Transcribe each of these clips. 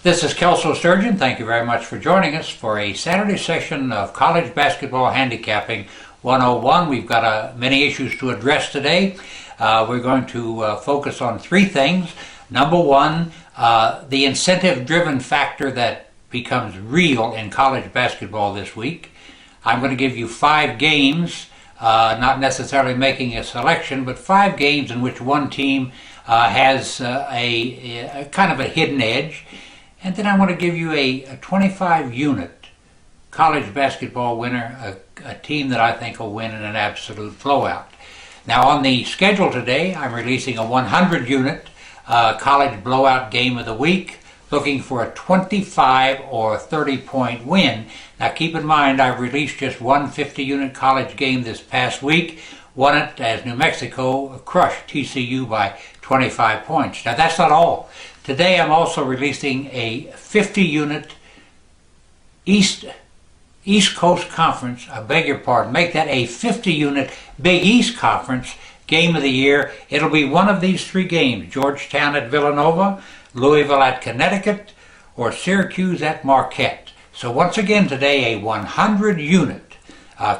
This is Kelso Sturgeon. Thank you very much for joining us for a Saturday session of College Basketball Handicapping 101. We've got many issues to address today. We're going to focus on three things. Number one, the incentive-driven factor that becomes real in college basketball this week. I'm going to give you 5 games, not necessarily making a selection, but 5 games in which one team has a kind of a hidden edge. And then I want to give you a 25-unit college basketball winner, a team that I think will win in an absolute blowout. Now on the schedule today, I'm releasing a 100-unit college blowout game of the week, looking for a 25 or 30-point win. Now keep in mind, I've released just one 50-unit college game this past week, won it as New Mexico crushed TCU by 25 points. Now that's not all. Today I'm also releasing a 50-unit East Coast Conference, I beg your pardon, make that a 50-unit Big East Conference game of the year. It'll be one of these 3 games: Georgetown at Villanova, Louisville at Connecticut, or Syracuse at Marquette. So once again today, a 100-unit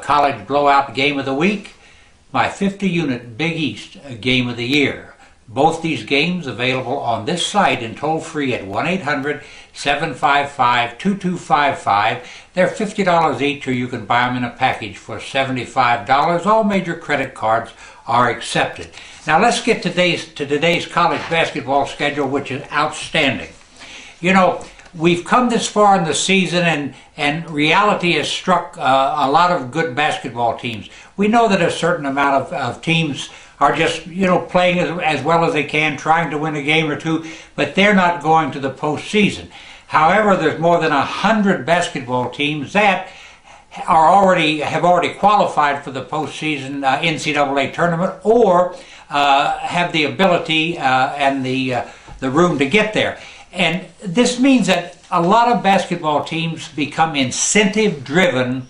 college blowout game of the week, my 50-unit Big East game of the year. Both these games available on this site and toll-free at 1-800-755-2255. They're $50 each, or you can buy them in a package for $75. All major credit cards are accepted. Now let's get to today's college basketball schedule, which is outstanding. You know, we've come this far in the season, and reality has struck a lot of good basketball teams. We know that a certain amount of teams are just, playing as well as they can, trying to win a game or two, but they're not going to the postseason. However, there's more than 100 basketball teams that have already qualified for the postseason NCAA tournament, or have the ability and the room to get there. And this means that a lot of basketball teams become incentive-driven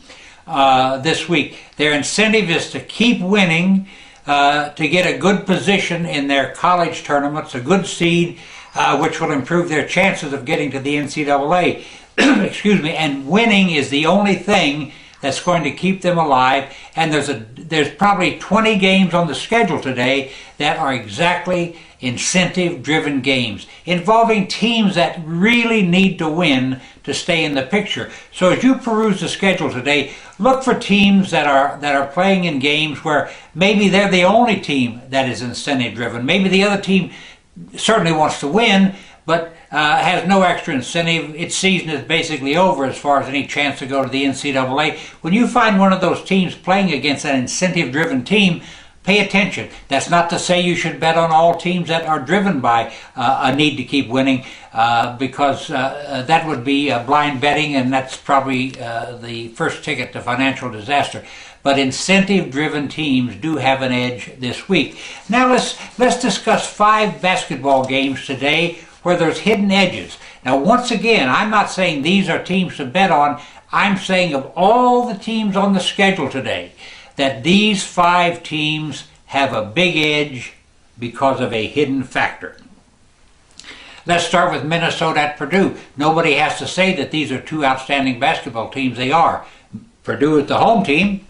this week. Their incentive is to keep winning, to get a good position in their college tournaments, a good seed, which will improve their chances of getting to the NCAA. Excuse me. And winning is the only thing that's going to keep them alive. And there's probably 20 games on the schedule today that are exactly incentive-driven games, involving teams that really need to win to stay in the picture. So as you peruse the schedule today, look for teams that are playing in games where maybe they're the only team that is incentive-driven. Maybe the other team certainly wants to win, but has no extra incentive. Its season is basically over as far as any chance to go to the NCAA. When you find one of those teams playing against an incentive-driven team, pay attention. That's not to say you should bet on all teams that are driven by a need to keep winning, because that would be blind betting, and that's probably the first ticket to financial disaster. But incentive-driven teams do have an edge this week. Now let's discuss 5 basketball games today where there's hidden edges. Now once again, I'm not saying these are teams to bet on. I'm saying of all the teams on the schedule today, that these 5 teams have a big edge because of a hidden factor. Let's start with Minnesota at Purdue. Nobody has to say that these are 2 outstanding basketball teams. They are. Purdue is the home team.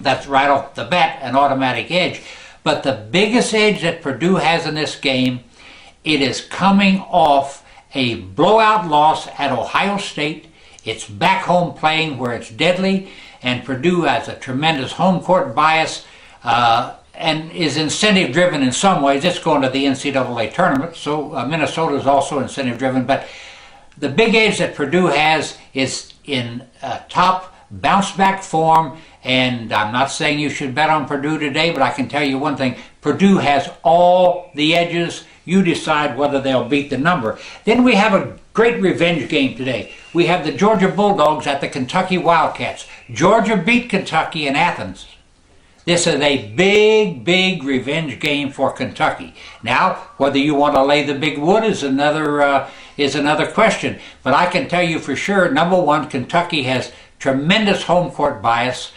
That's right off the bat an automatic edge. But the biggest edge that Purdue has in this game, it is coming off a blowout loss at Ohio State. It's back home playing where it's deadly, and Purdue has a tremendous home court bias and is incentive-driven in some ways. It's going to the NCAA tournament, so Minnesota is also incentive-driven. But the big edge that Purdue has is in top bounce-back form, and I'm not saying you should bet on Purdue today, but I can tell you one thing. Purdue has all the edges. You decide whether they'll beat the number. Then we have a great revenge game today. We have the Georgia Bulldogs at the Kentucky Wildcats. Georgia beat Kentucky in Athens. This is a big, big revenge game for Kentucky. Now, whether you want to lay the big wood is another question. But I can tell you for sure, number one, Kentucky has tremendous home court bias,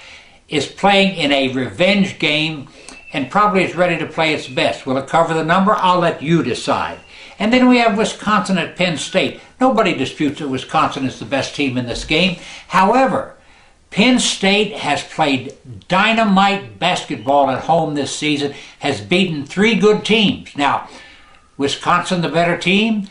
is playing in a revenge game, and probably is ready to play its best. Will it cover the number? I'll let you decide. And then we have Wisconsin at Penn State. Nobody disputes that Wisconsin is the best team in this game. However, Penn State has played dynamite basketball at home this season, has beaten 3 good teams. Now, Wisconsin, the better team,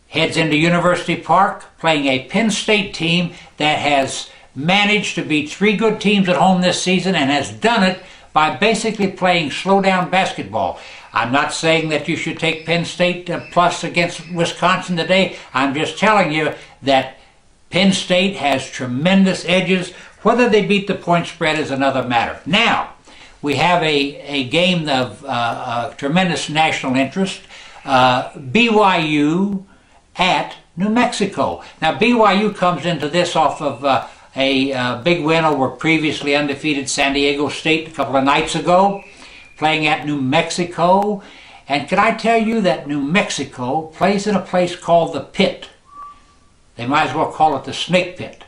heads into University Park playing a Penn State team that has managed to beat 3 good teams at home this season and has done it by basically playing slow-down basketball. I'm not saying that you should take Penn State plus against Wisconsin today. I'm just telling you that Penn State has tremendous edges. Whether they beat the point spread is another matter. Now, we have a game of tremendous national interest. BYU at New Mexico. Now, BYU comes into this off of a big win over previously undefeated San Diego State a couple of nights ago, playing at New Mexico. And can I tell you that New Mexico plays in a place called the Pit? They might as well call it the Snake Pit.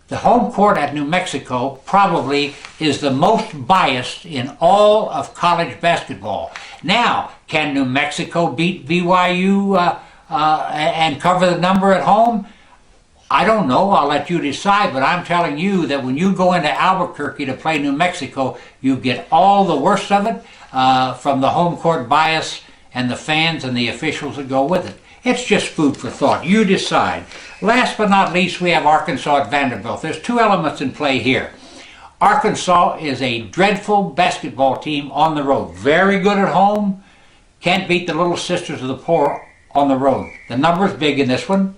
The home court at New Mexico probably is the most biased in all of college basketball. Now, can New Mexico beat BYU and cover the number at home? I don't know. I'll let you decide, but I'm telling you that when you go into Albuquerque to play New Mexico, you get all the worst of it from the home court bias and the fans and the officials that go with it. It's just food for thought. You decide. Last but not least, we have Arkansas at Vanderbilt. There's 2 elements in play here. Arkansas is a dreadful basketball team on the road. Very good at home. Can't beat the Little Sisters of the Poor on the road. The number's big in this one.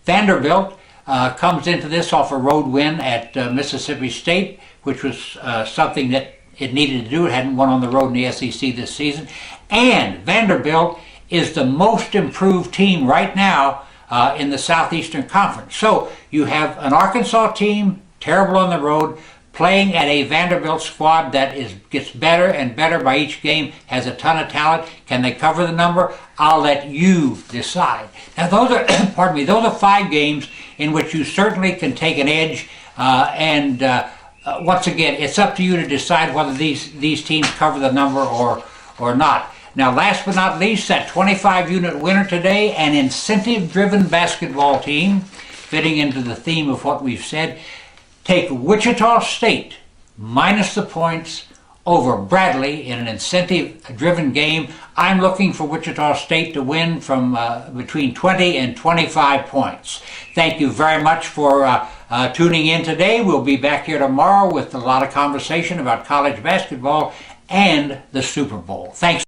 Vanderbilt comes into this off a road win at Mississippi State, which was something that it needed to do. It hadn't won on the road in the SEC this season. And Vanderbilt is the most improved team right now in the Southeastern Conference. So you have an Arkansas team, terrible on the road, playing at a Vanderbilt squad that gets better and better by each game, has a ton of talent. Can they cover the number? I'll let you decide. Now those are, pardon me, those are 5 games in which you certainly can take an edge. Once again, it's up to you to decide whether these teams cover the number or not. Now, last but not least, that 25-unit winner today, an incentive-driven basketball team, fitting into the theme of what we've said. Take Wichita State minus the points over Bradley in an incentive-driven game. I'm looking for Wichita State to win from between 20 and 25 points. Thank you very much for tuning in today. We'll be back here tomorrow with a lot of conversation about college basketball and the Super Bowl. Thanks.